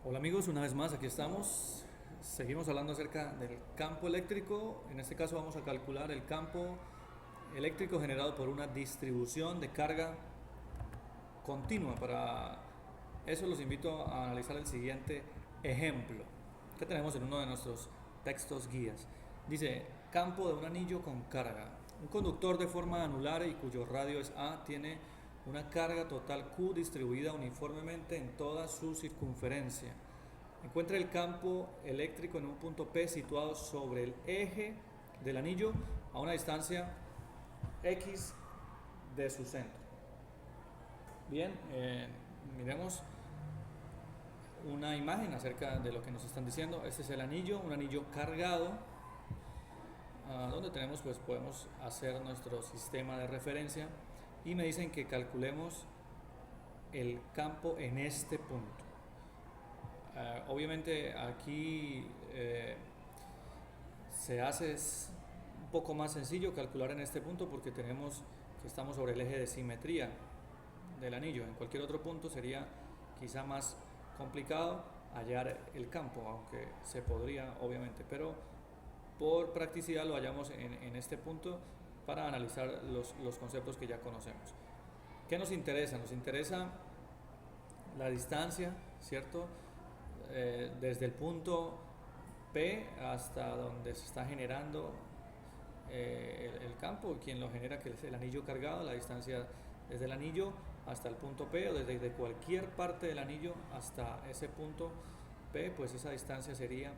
Hola amigos, una vez más aquí estamos. Seguimos hablando acerca del campo eléctrico. En este caso vamos a calcular el campo eléctrico generado por una distribución de carga continua. Para eso los invito a analizar el siguiente ejemplo que tenemos en uno de nuestros textos guías. Dice, campo de un anillo con carga. Un conductor de forma anular y cuyo radio es A tiene una carga total Q distribuida uniformemente en toda su circunferencia. Encuentra el campo eléctrico en un punto P situado sobre el eje del anillo a una distancia X de su centro. Bien, miremos una imagen acerca de lo que nos están diciendo. Este es el anillo, un anillo cargado, donde tenemos, pues podemos hacer nuestro sistema de referencia y me dicen que calculemos el campo en este punto. Obviamente aquí se hace un poco más sencillo calcular en este punto porque tenemos que estamos sobre el eje de simetría del anillo. En cualquier otro punto sería quizá más complicado hallar el campo, aunque se podría obviamente, pero por practicidad lo hallamos en este punto para analizar los conceptos que ya conocemos. ¿Qué nos interesa? Nos interesa la distancia, ¿cierto? Desde el punto P hasta donde se está generando el campo, quien lo genera, que es el anillo cargado, la distancia desde el anillo hasta el punto P, o desde cualquier parte del anillo hasta ese punto P, pues esa distancia sería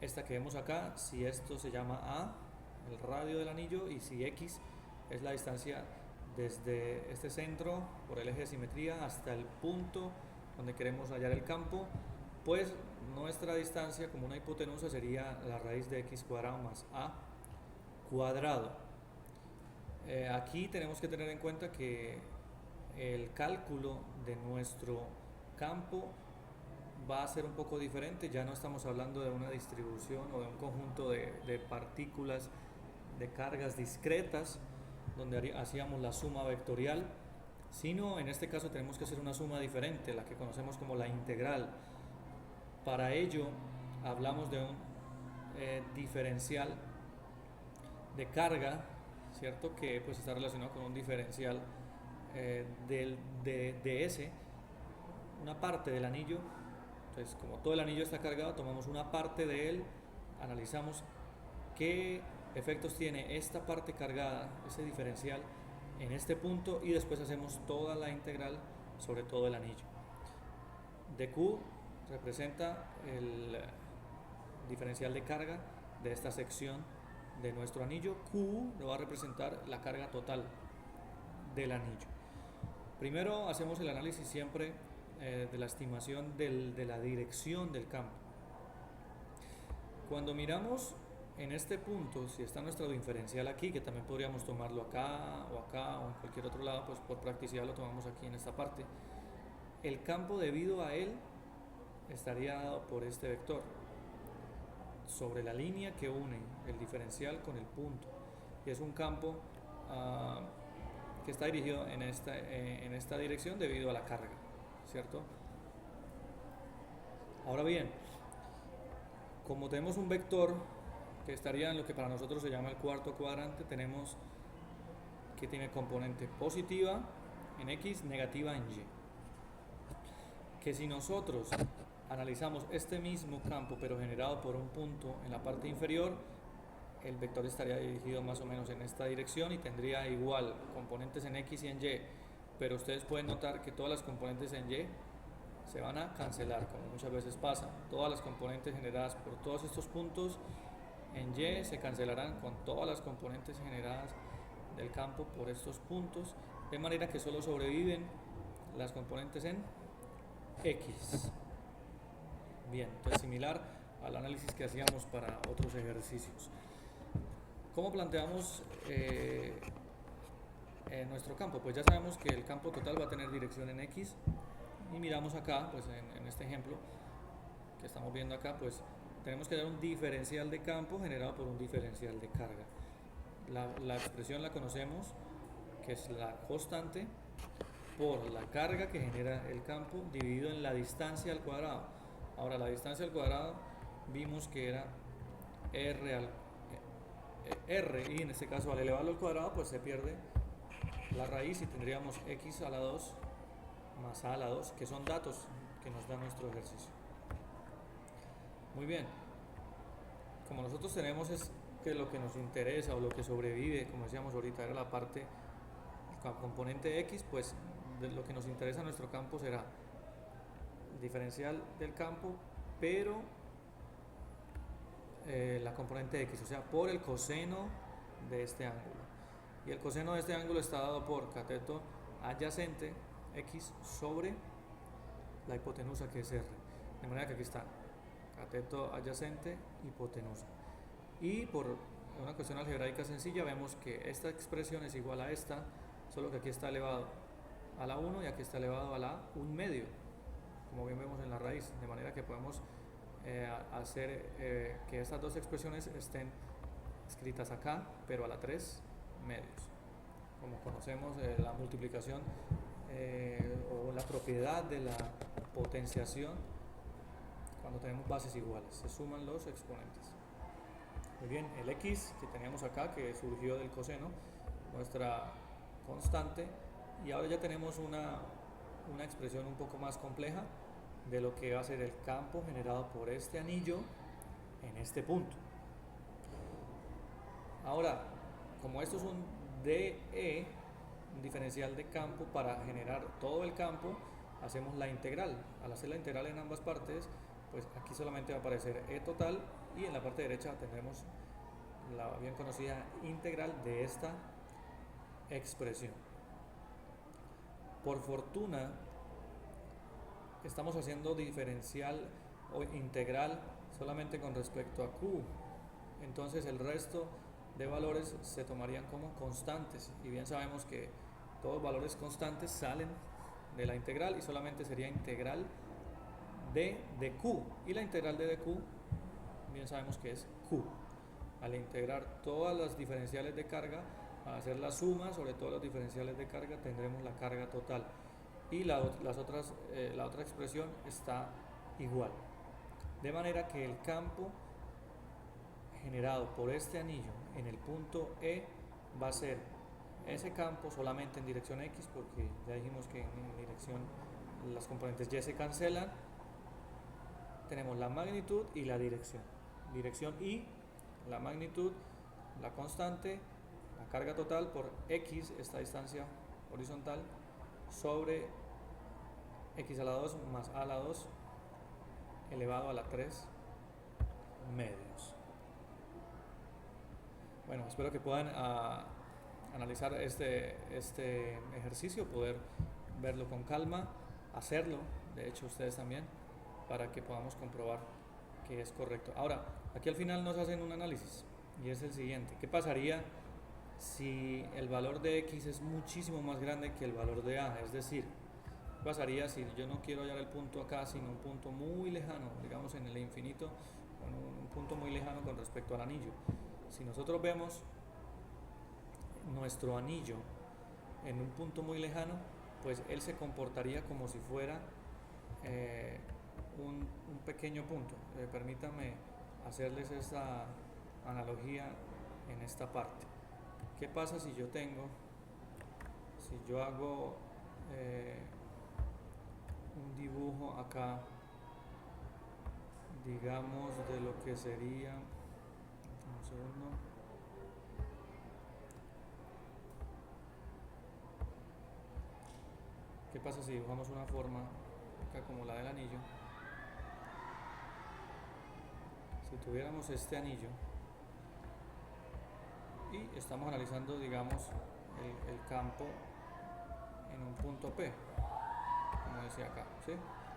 esta que vemos acá. Si esto se llama A, el radio del anillo, y si X es la distancia desde este centro por el eje de simetría hasta el punto donde queremos hallar el campo, pues nuestra distancia como una hipotenusa sería la raíz de x cuadrado más a cuadrado. Aquí tenemos que tener en cuenta que el cálculo de nuestro campo va a ser un poco diferente. Ya no estamos hablando de una distribución o de un conjunto de partículas de cargas discretas donde hacíamos la suma vectorial, sino en este caso tenemos que hacer una suma diferente, la que conocemos como la integral. Para ello hablamos de un diferencial de carga, ¿cierto? Que pues está relacionado con un diferencial de S, una parte del anillo. Entonces, como todo el anillo está cargado, tomamos una parte de él, analizamos qué efectos tiene esta parte cargada, ese diferencial, en este punto, y después hacemos toda la integral sobre todo el anillo. dQ representa el diferencial de carga de esta sección de nuestro anillo. Q lo va a representar la carga total del anillo. Primero hacemos el análisis siempre de la estimación de la dirección del campo. Cuando miramos en este punto, si está nuestro diferencial aquí, que también podríamos tomarlo acá o en cualquier otro lado, pues por practicidad lo tomamos aquí en esta parte. El campo debido a él estaría dado por este vector sobre la línea que une el diferencial con el punto, y es un campo que está dirigido en esta dirección debido a la carga, ¿cierto? Ahora bien, como tenemos un vector que estaría en lo que para nosotros se llama el cuarto cuadrante, tenemos que tiene componente positiva en X, negativa en Y. Que si nosotros analizamos este mismo campo pero generado por un punto en la parte inferior, el vector estaría dirigido más o menos en esta dirección y tendría igual componentes en X y en Y, pero ustedes pueden notar que todas las componentes en Y se van a cancelar, como muchas veces pasa. Todas las componentes generadas por todos estos puntos en Y se cancelarán con todas las componentes generadas del campo por estos puntos, de manera que solo sobreviven las componentes en X. Bien, entonces similar al análisis que hacíamos para otros ejercicios. ¿Cómo planteamos nuestro campo? Pues ya sabemos que el campo total va a tener dirección en X, y miramos acá, pues en este ejemplo que estamos viendo acá, pues tenemos que dar un diferencial de campo generado por un diferencial de carga. La expresión la conocemos, que es la constante por la carga que genera el campo dividido en la distancia al cuadrado. Ahora la distancia al cuadrado vimos que era r, y en este caso al elevarlo al cuadrado pues se pierde la raíz y tendríamos x a la 2 más a la 2, que son datos que nos da nuestro ejercicio. Muy bien, como nosotros tenemos es que lo que nos interesa o lo que sobrevive, como decíamos ahorita, era la parte, el componente x, pues lo que nos interesa en nuestro campo será el diferencial del campo, pero la componente x, o sea, por el coseno de este ángulo. Y el coseno de este ángulo está dado por cateto adyacente x sobre la hipotenusa, que es r. De manera que aquí está cateto adyacente, hipotenusa. Y por una cuestión algebraica sencilla vemos que esta expresión es igual a esta, solo que aquí está elevado a la 1 y aquí está elevado a la 1/2, como bien vemos en la raíz. De manera que podemos hacer que estas dos expresiones estén escritas acá, pero a la 3/2. Como conocemos, la multiplicación o la propiedad de la potenciación, cuando tenemos bases iguales, se suman los exponentes. Muy bien, el x que teníamos acá, que surgió del coseno, nuestra constante, y ahora ya tenemos una expresión un poco más compleja de lo que va a ser el campo generado por este anillo en este punto. Ahora, como esto es un DE, un diferencial de campo, para generar todo el campo hacemos la integral. Al hacer la integral en ambas partes, pues aquí solamente va a aparecer E total, y en la parte derecha tendremos la bien conocida integral de esta expresión. Por fortuna, estamos haciendo diferencial o integral solamente con respecto a Q, entonces el resto de valores se tomarían como constantes, y bien sabemos que todos valores constantes salen de la integral y solamente sería integral de dq, y la integral de dq bien sabemos que es q. Al integrar todas las diferenciales de carga, al hacer la suma sobre todos los diferenciales de carga, tendremos la carga total, y la otra expresión está igual, de manera que el campo generado por este anillo en el punto E va a ser ese campo solamente en dirección X, porque ya dijimos que en dirección las componentes Y se cancelan. Tenemos la magnitud y la dirección. Dirección Y, la magnitud, la constante, la carga total por X, esta distancia horizontal, sobre X a la 2 más A a la 2 elevado a la 3/2. Bueno, espero que puedan analizar este ejercicio, poder verlo con calma, hacerlo, de hecho ustedes también, para que podamos comprobar que es correcto. Ahora, aquí al final nos hacen un análisis, y es el siguiente: ¿qué pasaría si el valor de X es muchísimo más grande que el valor de A? Es decir, ¿qué pasaría si yo no quiero hallar el punto acá, sino un punto muy lejano, digamos en el infinito, un punto muy lejano con respecto al anillo? Si nosotros vemos nuestro anillo en un punto muy lejano, pues él se comportaría como si fuera un pequeño punto. Permítanme hacerles esta analogía en esta parte. ¿Qué pasa si yo hago un dibujo acá, digamos, de lo que sería, un segundo, ¿qué pasa si dibujamos una forma acá como la del anillo? Si tuviéramos este anillo y estamos analizando, digamos, el campo en un punto P, como decía acá, ¿sí?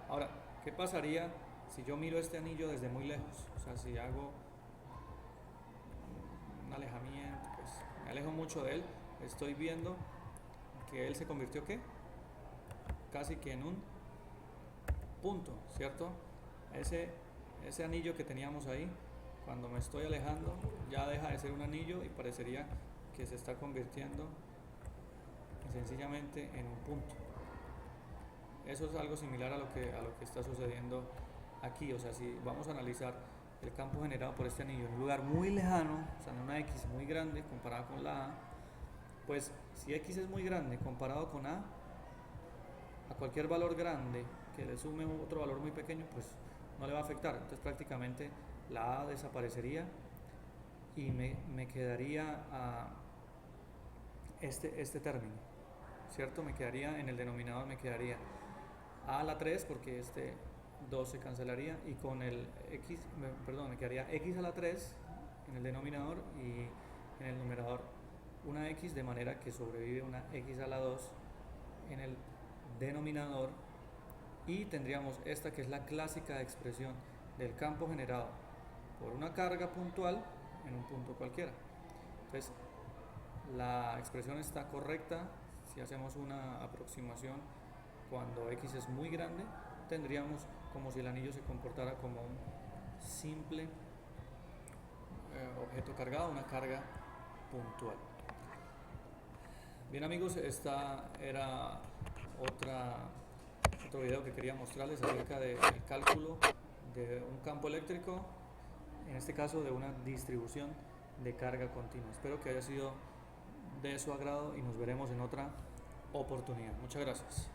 Ahora, ¿qué pasaría si yo miro este anillo desde muy lejos? O sea, si hago un alejamiento, pues me alejo mucho de él, estoy viendo que él se convirtió, ¿qué? Casi que en un punto, ¿cierto? Ese anillo que teníamos ahí, cuando me estoy alejando, ya deja de ser un anillo y parecería que se está convirtiendo sencillamente en un punto. Eso es algo similar a lo que está sucediendo aquí, o sea, si vamos a analizar el campo generado por este anillo en un lugar muy lejano, o sea, en una X muy grande comparada con la A, pues si X es muy grande comparado con a cualquier valor grande que le sume otro valor muy pequeño, pues no le va a afectar. Entonces prácticamente la A desaparecería y me quedaría a este término, ¿cierto? Me quedaría en el denominador, me quedaría a la 3 porque este 2 se cancelaría y con el x, perdón, me quedaría x a la 3 en el denominador y en el numerador una x, de manera que sobrevive una x a la 2 en el denominador, y tendríamos esta que es la clásica expresión del campo generado por una carga puntual en un punto cualquiera. Entonces la expresión está correcta. Si hacemos una aproximación cuando x es muy grande, tendríamos como si el anillo se comportara como un simple objeto cargado, una carga puntual. Bien amigos, esta era otro video que quería mostrarles acerca del cálculo de un campo eléctrico, en este caso de una distribución de carga continua. Espero que haya sido de su agrado y nos veremos en otra oportunidad. Muchas gracias.